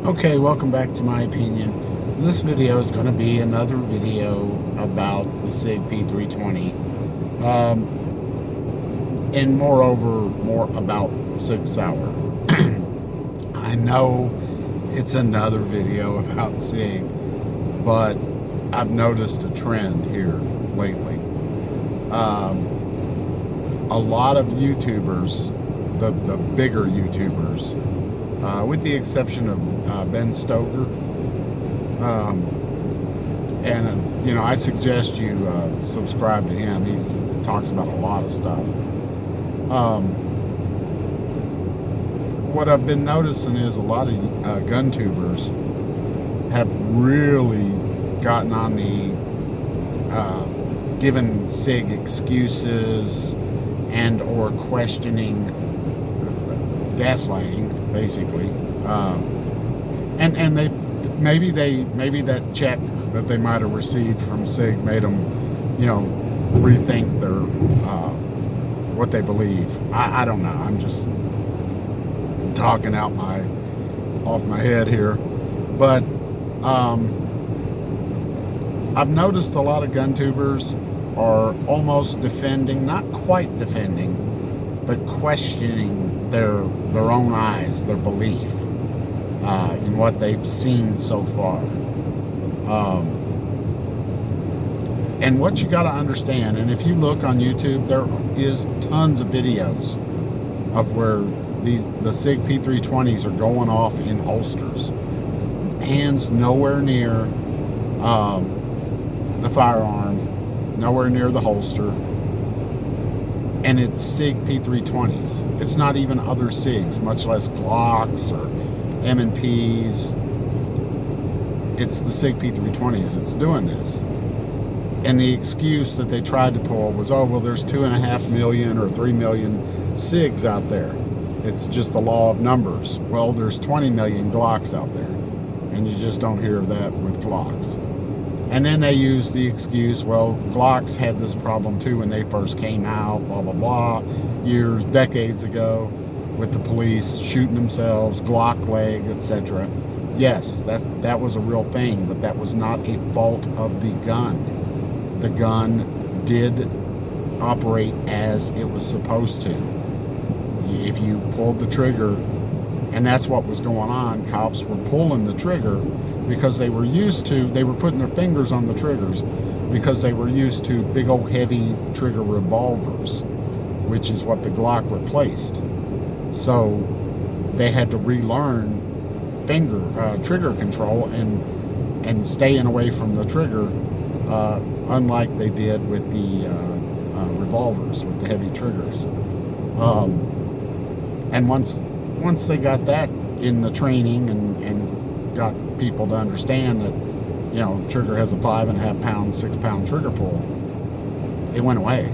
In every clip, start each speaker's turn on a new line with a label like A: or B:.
A: Okay, welcome back to my opinion. This video is going to be another video about the SIG P320, and moreover, more about Sig Sauer. I know it's another video about SIG, but I've noticed a trend here lately. A lot of YouTubers, the bigger YouTubers, with the exception of Ben Stoker, and I suggest you subscribe to him. He talks about a lot of stuff. What I've been noticing is a lot of Guntubers have really gotten on the giving SIG excuses and or questioning, gaslighting, basically, and they maybe that check that they might have received from SIG made them, rethink their what they believe. I don't know. I'm just talking off my head here, but I've noticed a lot of Guntubers are almost defending, not quite defending, but questioning their own eyes, their belief in what they've seen so far. And what you got to understand, and if you look on YouTube, there is tons of videos of where the SIG P320s are going off in holsters, hands nowhere near the firearm, nowhere near the holster, and it's SIG P320s. It's not even other SIGs, much less Glocks or M&Ps. It's the SIG P320s that's doing this. And the excuse that they tried to pull was, oh, well, there's 2.5 million or 3 million SIGs out there. It's just the law of numbers. Well, there's 20 million Glocks out there, and you just don't hear that with Glocks. And then they use the excuse, well, Glocks had this problem too when they first came out, blah, blah, blah, decades ago, with the police shooting themselves, Glock leg, etc. Yes, that was a real thing, but that was not a fault of the gun. The gun did operate as it was supposed to. If you pulled the trigger, and that's what was going on, cops were pulling the trigger because they were putting their fingers on the triggers because they were used to big old heavy trigger revolvers, which is what the Glock replaced. So they had to relearn trigger control and staying away from the trigger, unlike they did with the revolvers with the heavy triggers. And once they got that in the training and got people to understand that, trigger has a 5.5 pound, 6 pound trigger pull, it went away.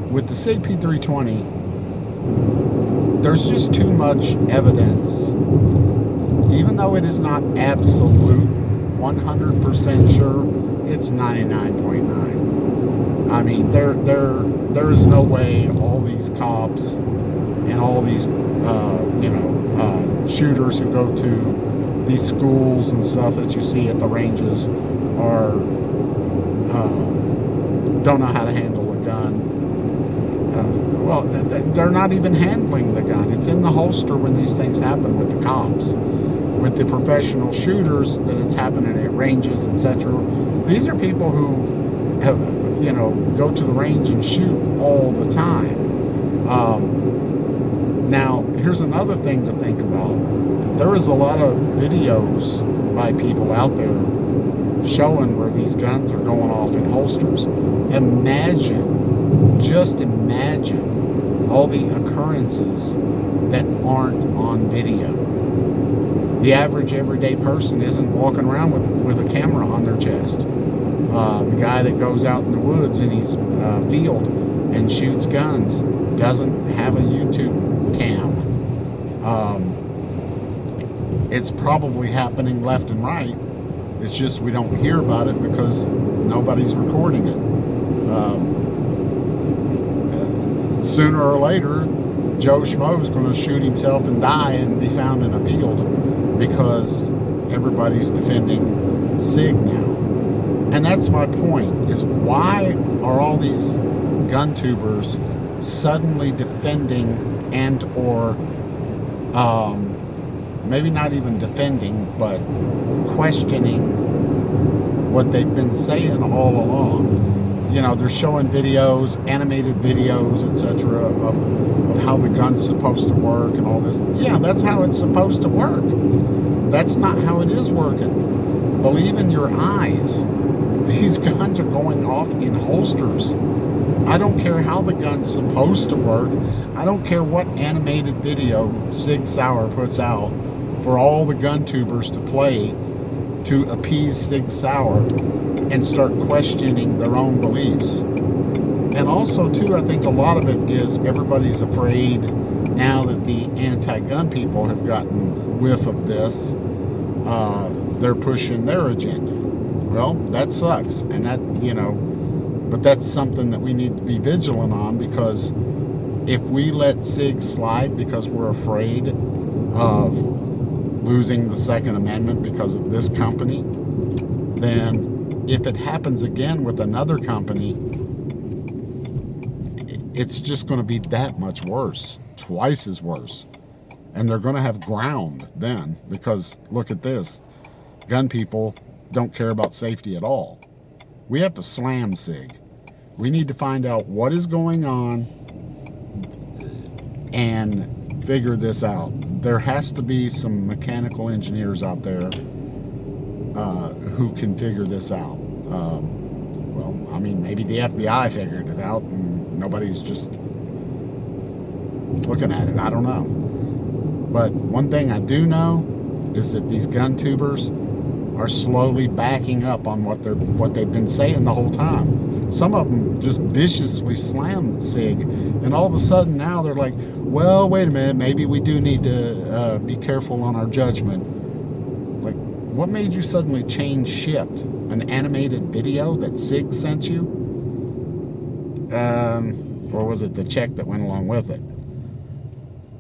A: With the SIG P320, there's just too much evidence, even though it is not absolute 100% sure, it's 99.9. I mean, there is no way all these cops and all these shooters who go to these schools and stuff that you see at the ranges don't know how to handle a gun. Well, they're not even handling the gun. It's in the holster when these things happen with the cops. With the professional shooters, that it's happening at ranges, etc. These are people who have, go to the range and shoot all the time. Now, here's another thing to think about. There is a lot of videos by people out there showing where these guns are going off in holsters. Just imagine all the occurrences that aren't on video. The average everyday person isn't walking around with a camera on their chest. The guy that goes out in the woods in his field and shoots guns doesn't have a YouTube cam. It's probably happening left and right. It's just we don't hear about it because nobody's recording it. Sooner or later, Joe Schmo is going to shoot himself and die and be found in a field because everybody's defending SIG now. And that's my point, is why are all these gun tubers suddenly defending and or maybe not even defending, but questioning what they've been saying all along? You know, they're showing videos, animated videos, etc., of how the gun's supposed to work and all this. Yeah, that's how it's supposed to work. That's not how it is working. Believe in your eyes. These guns are going off in holsters. I don't care how the gun's supposed to work. I don't care what animated video Sig Sauer puts out for all the gun tubers to play to appease Sig Sauer and start questioning their own beliefs. And also, too, I think a lot of it is everybody's afraid now that the anti-gun people have gotten whiff of this. They're pushing their agenda. Well, that sucks. And that, you know, but that's something that we need to be vigilant on, because if we let SIG slide because we're afraid of losing the Second Amendment because of this company, then if it happens again with another company, it's just going to be that much worse, twice as worse. And they're going to have ground then, because look at this. Gun people don't care about safety at all. We have to slam SIG. We need to find out what is going on and figure this out. There has to be some mechanical engineers out there who can figure this out. Well, I mean, maybe the FBI figured it out and nobody's just looking at it. I don't know. But one thing I do know is that these gun tubers are slowly backing up on what they've been saying the whole time. Some of them just viciously slam SIG, and all of a sudden now they're like, well, wait a minute, maybe we do need to be careful on our judgment. Like, what made you suddenly change shift? An animated video that SIG sent you? Or was it the check that went along with it?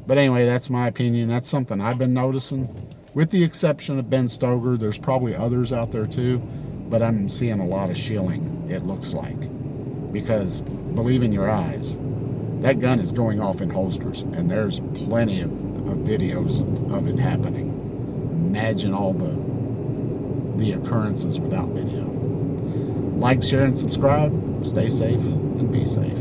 A: But anyway, that's my opinion. That's something I've been noticing. With the exception of Ben Stoker, there's probably others out there too, but I'm seeing a lot of shilling, it looks like. Because, believe in your eyes, that gun is going off in holsters, and there's plenty of videos of it happening. Imagine all the occurrences without video. Like, share, and subscribe. Stay safe and be safe.